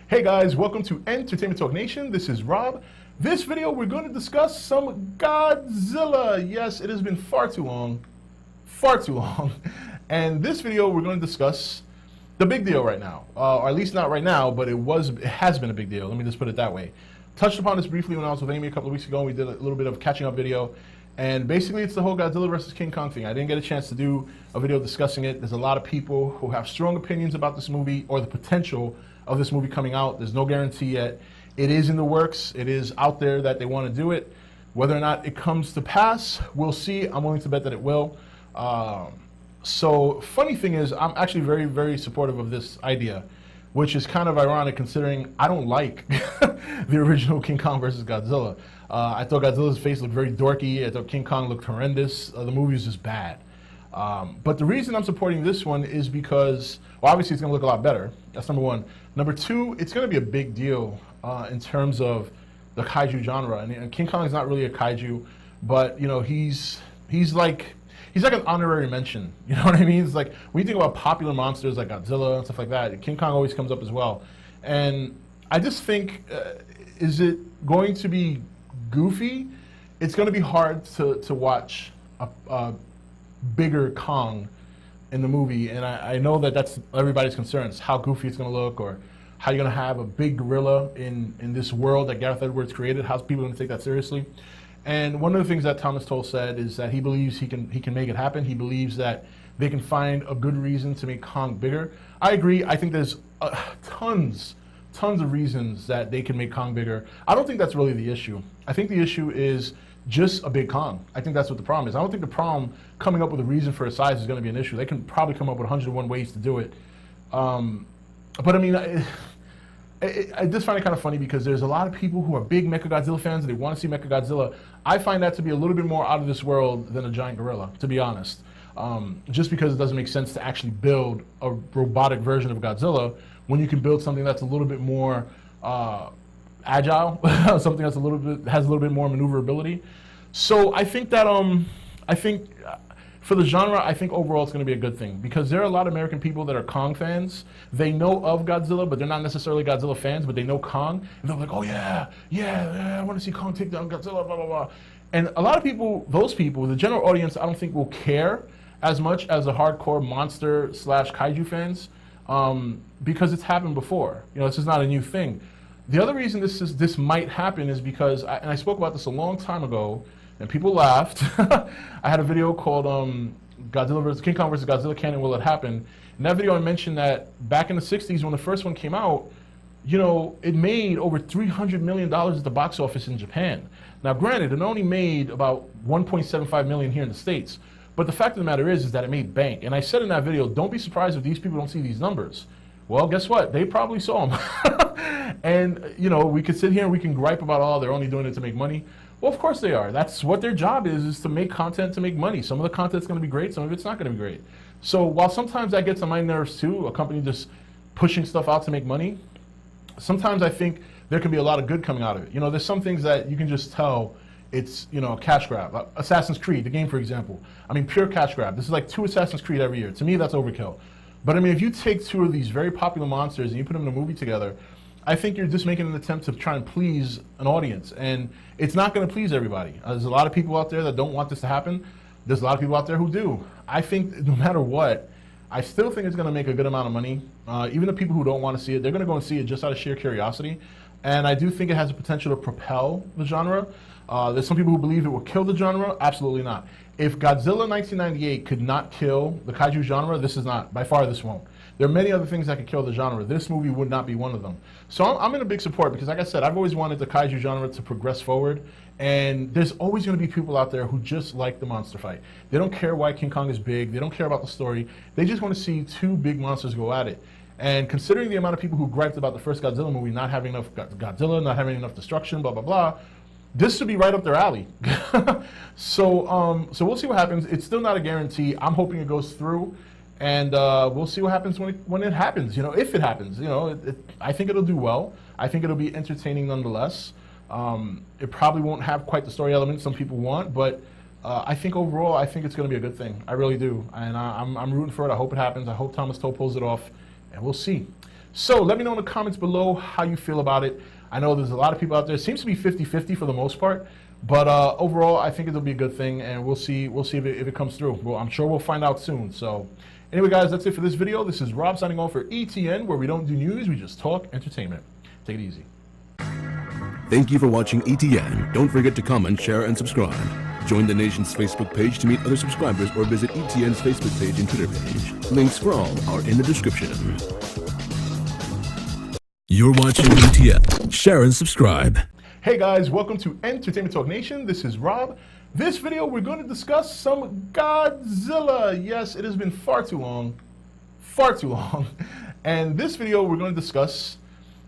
Hey guys, welcome to Entertainment Talk Nation. This is Rob. This video we're going to discuss some Godzilla. Yes, it has been far too long. And this video we're going to discuss the big deal right now, or at least not right now, but it has been a big deal. Let me just put it that way. Touched upon this briefly when I was with Amy a couple of weeks ago. We did a little bit of catching up video. And basically, it's the whole Godzilla versus King Kong thing. I didn't get a chance to do a video discussing it. There's a lot of people who have strong opinions about this movie or the potential of this movie coming out. There's no guarantee yet. It is in the works. It is out there that they want to do it. Whether or not it comes to pass, we'll see. I'm willing to bet that it will. So funny thing is, I'm actually very, very supportive of this idea, which is kind of ironic considering I don't like the original King Kong versus Godzilla. I thought Godzilla's face looked very dorky. I thought King Kong looked horrendous. The movie was just bad. But the reason I'm supporting this one is because, well, obviously it's going to look a lot better. That's number one. Number two, it's going to be a big deal in terms of the kaiju genre. And King Kong is not really a kaiju, but you know he's like an honorary mention. You know what I mean? It's like when you think about popular monsters like Godzilla and stuff like that, King Kong always comes up as well. And I just think, is it going to be goofy? It's going to be hard to watch a bigger Kong in the movie, and I know that that's everybody's concerns, how goofy it's going to look, or how you're going to have a big gorilla in this world that Gareth Edwards created. How's people going to take that seriously? And one of the things that Thomas Tull said is that he believes he can make it happen. He believes that they can find a good reason to make Kong bigger. I agree. I think there's tons of reasons that they can make Kong bigger. I don't think that's really the issue. I think the issue is just a big Kong. I think that's what the problem is. I don't think the problem coming up with a reason for its size is going to be an issue. They can probably come up with 101 ways to do it. But I mean, I just find it kind of funny because there's a lot of people who are big Mechagodzilla fans and they want to see Mechagodzilla. I find that to be a little bit more out of this world than a giant gorilla, to be honest. Just because it doesn't make sense to actually build a robotic version of Godzilla when you can build something that's a little bit more agile, something that's has a little bit more maneuverability. So I think that for the genre, I think overall it's going to be a good thing because there are a lot of American people that are Kong fans. They know of Godzilla, but they're not necessarily Godzilla fans, but they know Kong, and they're like, oh yeah, I want to see Kong take down Godzilla, blah, blah, blah. And a lot of people, those people, the general audience, I don't think will care as much as the hardcore monster / kaiju fans because it's happened before. You know, this is not a new thing. The other reason this might happen is because, and I spoke about this a long time ago, and people laughed. I had a video called King Kong versus Godzilla, Can and Will It Happen? In that video I mentioned that back in the 60s when the first one came out, you know, it made over $300 million at the box office in Japan. Now granted, it only made about 1.75 million here in the States, but the fact of the matter is that it made bank. And I said in that video, don't be surprised if these people don't see these numbers. Well, guess what? They probably saw them. And, you know, we could sit here and we can gripe about, oh, they're only doing it to make money. Well, of course they are. That's what their job is to make content to make money. Some of the content's going to be great, some of it's not going to be great. So while sometimes that gets on my nerves too, a company just pushing stuff out to make money, sometimes I think there can be a lot of good coming out of it. You know, there's some things that you can just tell it's, you know, a cash grab. Assassin's Creed, the game, for example. I mean, pure cash grab. This is like 2 Assassin's Creed every year. To me, that's overkill. But I mean, if you take 2 of these very popular monsters and you put them in a movie together, I think you're just making an attempt to try and please an audience, and it's not going to please everybody. There's a lot of people out there that don't want this to happen. There's a lot of people out there who do. I think no matter what, I still think it's going to make a good amount of money. Even the people who don't want to see it, they're going to go and see it just out of sheer curiosity. And I do think it has the potential to propel the genre. There's some people who believe it will kill the genre. Absolutely not. If Godzilla 1998 could not kill the kaiju genre, this is not. By far, this won't. There are many other things that could kill the genre. This movie would not be one of them. So I'm in a big support because, like I said, I've always wanted the kaiju genre to progress forward. And there's always going to be people out there who just like the monster fight. They don't care why King Kong is big. They don't care about the story. They just want to see 2 big monsters go at it. And considering the amount of people who griped about the first Godzilla movie not having enough Godzilla, not having enough destruction, blah, blah, blah, this should be right up their alley. So we'll see what happens. It's still not a guarantee. I'm hoping it goes through. And we'll see what happens when it happens, you know, if it happens. You know, I think it'll do well. I think it'll be entertaining nonetheless. It probably won't have quite the story element some people want, but I think overall, I think it's going to be a good thing. I really do. And I'm rooting for it. I hope it happens. I hope Thomas Tull pulls it off, and we'll see. So let me know in the comments below how you feel about it. I know there's a lot of people out there. It seems to be 50-50 for the most part. But overall, I think it'll be a good thing, and we'll see if it comes through. Well, I'm sure we'll find out soon. So anyway, guys, that's it for this video. This is Rob signing off for ETN, where we don't do news, we just talk entertainment. Take it easy. Thank you for watching ETN. Don't forget to comment, share, and subscribe. Join the nation's Facebook page to meet other subscribers or visit ETN's Facebook page and Twitter page. Links for all are in the description. You're watching ETN. Share and subscribe. Hey guys, welcome to Entertainment Talk Nation. This is Rob. This video, we're going to discuss some Godzilla. Yes, it has been far too long. And this video, we're going to discuss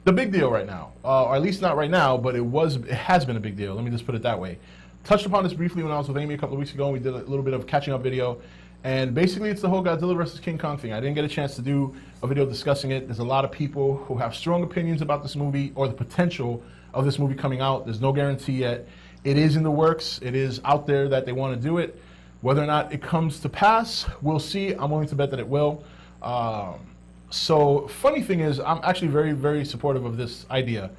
the big deal right now, or at least not right now, but it has been a big deal. Let me just put it that way. Touched upon this briefly when I was with Amy a couple of weeks ago, and we did a little bit of catching up video. And basically, it's the whole Godzilla versus King Kong thing. I didn't get a chance to do a video discussing it. There's a lot of people who have strong opinions about this movie or the potential of this movie coming out. There's no guarantee yet. It is in the works. It is out there that they want to do it. Whether or not it comes to pass, we'll see. I'm willing to bet that it will. So funny thing is, I'm actually very, very supportive of this idea.